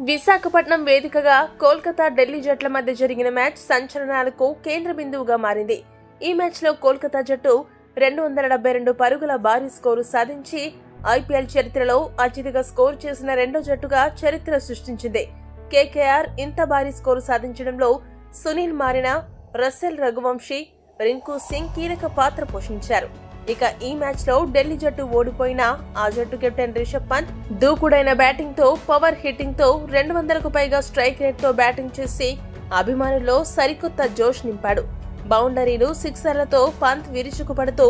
విశాఖపట్నం వేదికగా కోల్కతా ఢిల్లీ జట్ల మధ్య జరిగిన మ్యాచ్ సంచలనాలకు కేంద్ర బిందువుగా మారింది. ఈ మ్యాచ్ లో కోల్కతా జట్టు 272 పరుగుల భారీ స్కోరు సాధించి ఐపీఎల్ చరిత్రలో అత్యధిక స్కోర్ చేసిన రెండో జట్టుగా చరిత్ర సృష్టించింది. కేకేఆర్ ఇంత భారీ స్కోరు సాధించడంలో సునీల్ మారినా, రసెల్ రఘువంశీ, రింకు సింగ్ కీలక పాత్ర పోషించారు. ఇక ఈ మ్యాచ్ లో ఢిల్లీ జట్టు ఓడిపోయినా ఆ జట్టు కెప్టెన్ రిషబ్ పంత్ దూకుడైన బ్యాటింగ్ తో, పవర్ హిట్టింగ్ తో 200కు పైగా స్ట్రైక్ రేట్ తో బ్యాటింగ్ చేసి అభిమానుల్లో సరికొత్త జోష్ నింపాడు. బౌండరీలు, సిక్సర్లతో పంత్ విరుచుకుపడుతూ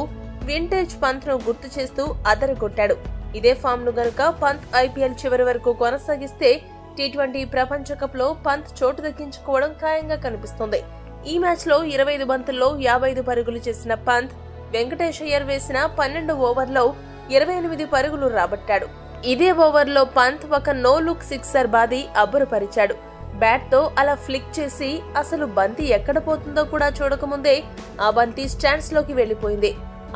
వింటేజ్ పంత్ ను గుర్తు చేస్తూ అదరగొట్టాడు. ఇదే ఫామ్ ను గనుక పంత్ ఐపీఎల్ చివరి వరకు కొనసాగిస్తే టీ20 ప్రపంచ కప్ లో పంత్ చోటు దక్కించుకోవడం ఖాయంగా కనిపిస్తుంది. ఈ మ్యాచ్ లో 25 బంతుల్లో 55 పరుగులు చేసిన పంత్ వెంకటేష్ అయ్యర్ వేసిన 12 ఓవర్లో 28 పరుగులు రాబట్టాడు. ఇదే ఓవర్లో పంత్ ఒక నో లుక్ సిక్సర్ బాది అబ్బురపరిచాడు. బ్యాట్ తో అలా ఫ్లిక్ చేసి అసలు బంతి ఎక్కడ పోతుందో కూడా చూడకముందే ఆ బంతి స్టాండ్స్ లోకి వెళ్లిపోయింది.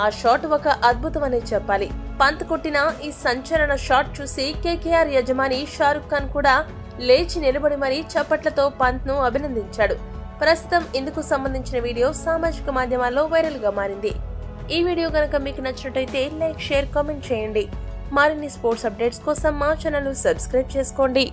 ఆ షాట్ ఒక అద్భుతమనే చెప్పాలి. పంత్ కొట్టిన ఈ సంచలన షాట్ చూసి కేకేఆర్ యజమాని షారుఖ్ ఖాన్ కూడా లేచి నిలబడి మరీ చప్పట్లతో పంత్ ను అభినందించాడు. ప్రస్తుతం ఇందుకు సంబంధించిన వీడియో సామాజిక మాధ్యమాల్లో వైరల్ గా మారింది. ఈ వీడియో గనక మీకు నచ్చినట్టయితే లైక్, షేర్, కామెంట్ చేయండి. మరిన్ని స్పోర్ట్స్ అప్డేట్స్ కోసం మా ఛానల్ సబ్స్క్రైబ్ చేసుకోండి.